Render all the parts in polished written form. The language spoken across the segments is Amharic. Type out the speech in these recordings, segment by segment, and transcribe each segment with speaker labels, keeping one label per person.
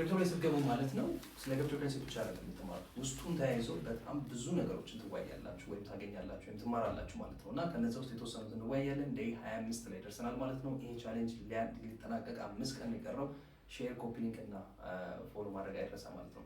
Speaker 1: ክሪፕቶ ላይ ስትገቡ ማለት ነው ስለ ክሪፕቶ ከረንሲ ብቻ አይደለም የምትማሩት፣ ውስጡን ተያይዞ በጣም ብዙ ነገሮችን ትወያያላችሁ ወይም ታገኛላችሁ ወይም ትማራላችሁ ማለት ነው። እና ከነዚ ውስጥ የተወሰኑት እንወያያለን። ዴይ 25 ላይ ደርሰናል ማለት ነው። ይሄ ቻሌንጅ ሊጠናቀቅ 5 ቀን የቀረው። ሼር፣ ኮፒ ሊንክ እና ፎሎ ማድረግ አይረሳ ማለት ነው።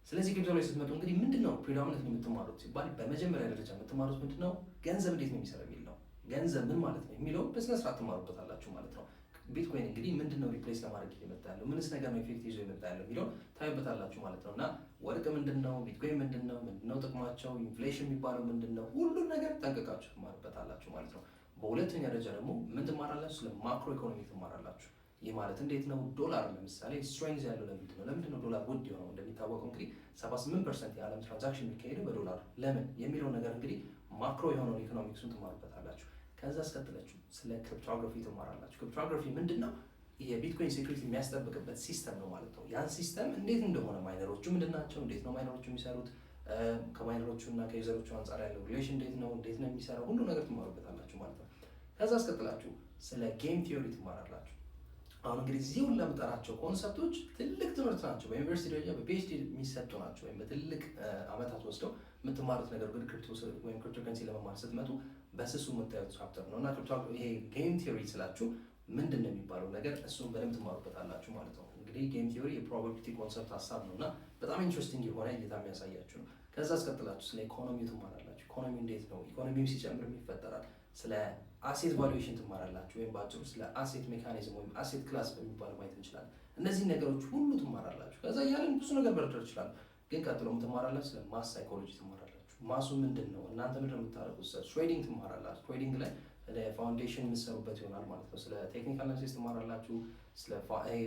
Speaker 1: ስለዚህ ክሪፕቶ ላይ ስትመጡ እንግዲህ ምንድነው ፕሪዶሚናንት የምትማሩት ሲባል በመጀመሪያ ደረጃ የምትማሩት ምንድነው ገንዘብ እንዴት ነው የሚሰራ የሚል ነው። ገንዘብ ምን ማለት ነው የሚለው በስነ ስርዓት ትማሩበታላችሁ ማለት ነው። ቢትኮይን እንግዲህ ምንድነው ሪፕሌስ ለማድረግ እየመጣ ያለው፣ ምንስ ነገር ነው ኢፌክት ይዞ የመጣ ያለው የሚለውን ታዩበታላችሁ ማለት ነው። እና ወርቅ ምንድነው፣ ቢትኮይን ምንድነው ጥቅማቸው፣ ኢንፍሌሽን የሚባለው ምንድነው፣ ሁሉም ነገር ጠንቅቃችሁ ትማሩበታላችሁ ማለት ነው። በሁለተኛ ደረጃ ደግሞ ምን ትማራላችሁ? ስለ ማክሮ ኢኮኖሚ ትማራላችሁ። ይህ ማለት እንዴት ነው? ዶላር ለምሳሌ ስትሬንግዝ ያለው ለምንድነው ዶላር ውድ የሆነው? እንደሚታወቀው እንግዲህ 78% የዓለም ትራንዛክሽን የሚካሄደው በዶላር ለምን የሚለው ነገር እንግዲህ ማክሮ የሆነውን ኢኮኖሚክሱን ትማሩበታላችሁ። ከዛ አስከትላችሁ ስለ ክሪፕቶግራፊ ትማራላችሁ። ክሪፕቶግራፊ ምንድነው? የቢትኮይን ሴኩሪቲ የሚያስጠብቅበት ሲስተም ነው ማለት ነው። ያን ሲስተም እንዴት እንደሆነ፣ ማይነሮቹ ምንድናቸው፣ እንዴት ነው ማይነሮቹ የሚሰሩት፣ ከማይነሮቹ እና ከዩዘሮቹ አንጻር ያለው ሪሌሽን እንዴት ነው የሚሰራው፣ ሁሉ ነገር ትማሩበታላችሁ ማለት ነው። ከዛ አስከትላችሁ ስለ ጌም ቲዮሪ ትማራላችሁ። አሁን እንግዲህ እዚህ ሁሉ ለምጠራቸው ኮንሰፕቶች ትልቅ ትምህርት ናቸው። በዩኒቨርሲቲ ደረጃ በፒኤችዲ የሚሰጡ ናቸው፣ ወይም በትልቅ ዓመታት ወስደው የምትማሩት ነገር ግን ክሪፕቶ ወይም ክሪፕቶከረንሲ ለመማር ስትመጡ በስሱ የምታዩት ቻፕተር ነው። እና ይሄ ጌም ቲዮሪ ስላችሁ ምንድን ነው የሚባለው ነገር እሱን በደንብ ትማሩበታላችሁ ማለት ነው። እንግዲህ ጌም ቲዮሪ የፕሮባቢሊቲ ኮንሰፕት ሀሳብ ነው እና በጣም ኢንትረስቲንግ የሆነ እይታ የሚያሳያችሁ ነው። ከዛ አስቀጥላችሁ ስለ ኢኮኖሚ ትማራላችሁ። ኢኮኖሚ እንዴት ነው፣ ኢኮኖሚው ሲጨምር ይፈጠራል። ስለ አሴት ቫሉዌሽን ትማራላችሁ፣ ወይም በአጭሩ ስለ አሴት ሜካኒዝም ወይም አሴት ክላስ በሚባለው ማየት እንችላለን። እነዚህ ነገሮች ሁሉ ትማራላችሁ። ከዛ እያለን ብዙ ነገር መረዳት ይችላል። ግን ቀጥሎ ትማራላችሁ ስለ ማስ ሳይኮሎጂ ትማራላችሁ። ማሱ ምንድን ነው፣ እናንተ ምንድን ነው የምታደርጉት? ትሬዲንግ ትማራላችሁ። ትሬዲንግ ላይ ፋውንዴሽን የምትሰሩበት ይሆናል ማለት ነው። ስለ ቴክኒካል አናሊሲስ ትማራላችሁ፣ ስለ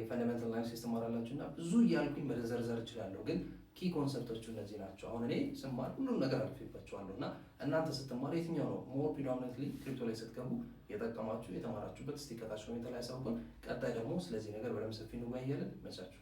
Speaker 1: ፈንዳሜንታል አናሊሲስ ትማራላችሁ እና ብዙ እያልኩኝ መዘርዘር እችላለሁ። ግን ኪ ኮንሰፕቶቹ እነዚህ ናቸው። አሁን እኔ ስማር ሁሉም ነገር አልፌባቸዋለሁ እና እናንተ ስትማሩ የትኛው ነው ሞር ፕሪዶሚናንትሊ ክሪፕቶ ላይ ስትገቡ የጠቀማችሁ የተማራችሁበት? እስቲ ከታች ኮሜንት ላይ አሳውቁን። ቀጣይ ደግሞ ስለዚህ ነገር በደንብ ሰፊ እንወያያለን። መቻችሁ